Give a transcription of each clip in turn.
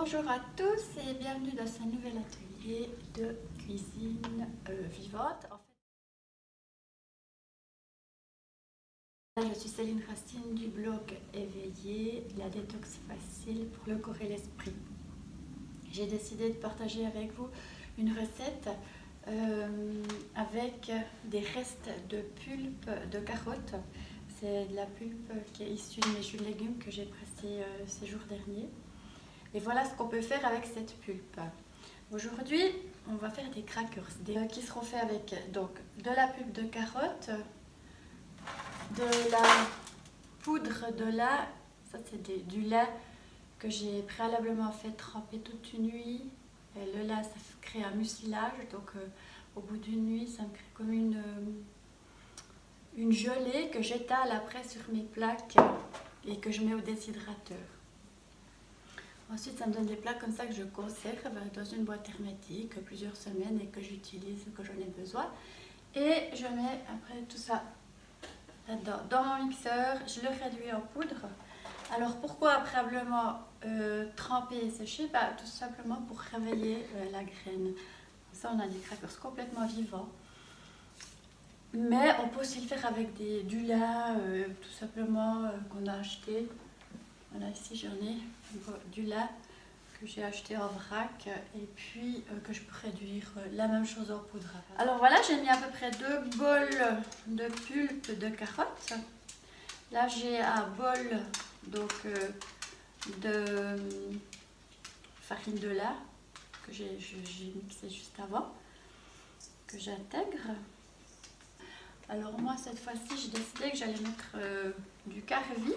Bonjour à tous et bienvenue dans ce nouvel atelier de cuisine vivante. Je suis Céline Racine du blog Éveillé, la détox facile pour le corps et l'esprit. J'ai décidé de partager avec vous une recette avec des restes de pulpe de carottes. C'est de la pulpe qui est issue de mes jus de légumes que j'ai pressé ces jours derniers. Et voilà ce qu'on peut faire avec cette pulpe. Aujourd'hui, on va faire des crackers qui seront faits avec donc, de la pulpe de carotte, de la poudre de lait, ça c'est du lait que j'ai préalablement fait tremper toute une nuit. Et le lait, ça crée un mucilage, donc au bout d'une nuit, ça me crée comme une gelée que j'étale après sur mes plaques et que je mets au déshydrateur. Ensuite, ça me donne des plats comme ça que je conserve dans une boîte hermétique plusieurs semaines et que j'utilise, que j'en ai besoin. Et je mets après tout ça là-dedans, dans mon mixeur, je le réduis en poudre. Alors pourquoi préalablement tremper et sécher? Tout simplement pour réveiller la graine. Comme ça, on a des crackers complètement vivants. Mais on peut aussi le faire avec du lait, tout simplement qu'on a acheté. Voilà, ici j'en ai du lait que j'ai acheté en vrac et puis que je peux réduire la même chose en poudre. Alors voilà, j'ai mis à peu près 2 bols de pulpe de carottes. Là j'ai un bol donc, de farine de lait que j'ai mixé juste avant, que j'intègre. Alors moi cette fois-ci j'ai décidé que j'allais mettre du carvi,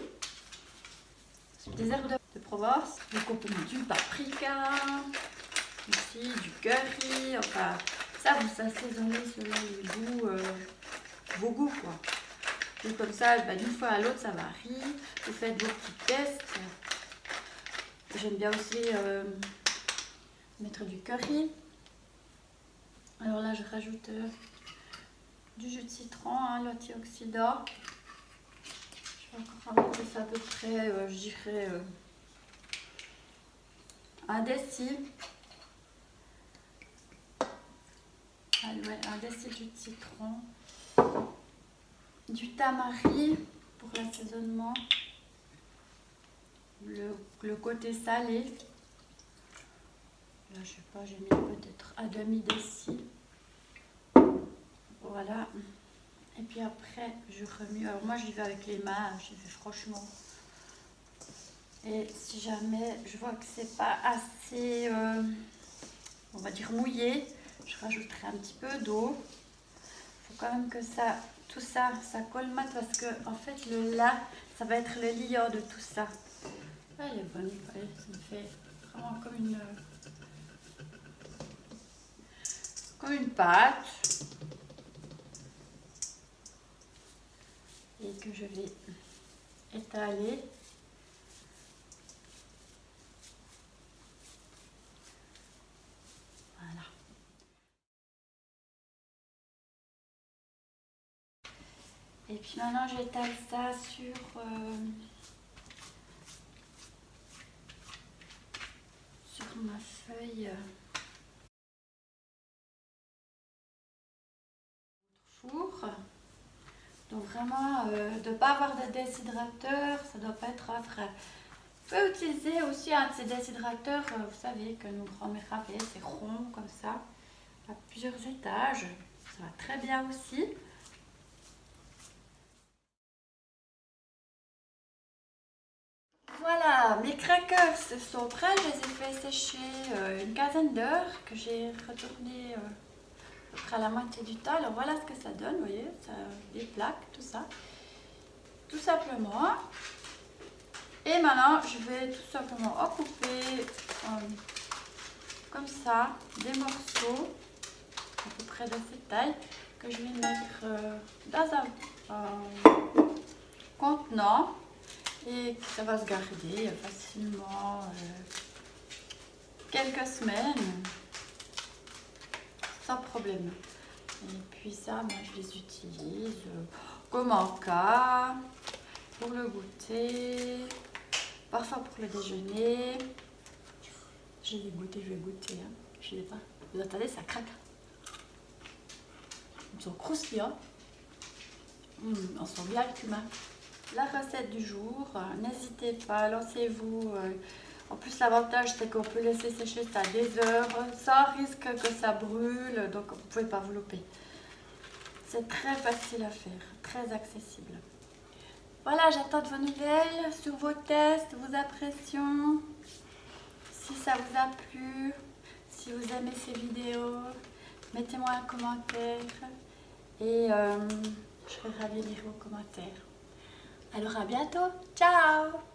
des herbes de Provence, donc on peut mettre du paprika, ici du curry, enfin ça vous assaisonnez selon les goûts, vos goûts quoi. Donc comme ça, d'une fois à l'autre ça varie, vous faites vos petits tests. J'aime bien aussi mettre du curry. Alors là je rajoute du jus de citron, l'antioxydant. Je vais encore rajouter ça à peu près, je dirais un déci. Un déci de jus de citron. Du tamari pour l'assaisonnement. Le côté salé. Là je sais pas, j'ai mis peut-être un demi-déci. Voilà. Et puis après, je remue. Alors moi, j'y vais avec les mains, j'y vais franchement. Et si jamais je vois que c'est pas assez, on va dire mouillé, je rajouterai un petit peu d'eau. Il faut quand même que ça, tout ça, ça colmate parce que en fait, le lait, ça va être le liant de tout ça. Elle est bonne, ça me fait vraiment comme une pâte. Et que je vais étaler. Voilà. Et puis maintenant j'étale ça sur ma feuille four. Donc vraiment, de ne pas avoir de déshydrateur, ça ne doit pas être frais. Vous pouvez utiliser aussi un de ces déshydrateurs, vous savez, que nos grands-mères avaient, c'est rond comme ça, à plusieurs étages. Ça va très bien aussi. Voilà, mes crackers sont prêts, je les ai fait sécher une quinzaine d'heures, que j'ai retourné à peu près à la moitié du temps. Alors voilà ce que ça donne, vous voyez, ça, des plaques, tout ça. Tout simplement. Et maintenant, je vais tout simplement en couper comme ça, des morceaux, à peu près de cette taille, que je vais mettre dans un contenant et que ça va se garder facilement quelques semaines sans problème. Et puis ça, moi je les utilise comme en cas, pour le goûter, parfois pour le déjeuner. J'ai goûté, je vais goûter. Hein. Je sais pas. Vous entendez, ça craque. Ils sont croustillants. On sent bien le cumin. La recette du jour, n'hésitez pas, lancez-vous. En plus, l'avantage, c'est qu'on peut laisser sécher ça des heures sans risque que ça brûle. Donc, vous ne pouvez pas vous louper. C'est très facile à faire, très accessible. Voilà, j'attends de vos nouvelles sur vos tests, vos impressions. Si ça vous a plu, si vous aimez ces vidéos, mettez-moi un commentaire et je serai ravie de lire vos commentaires. Alors à bientôt, ciao!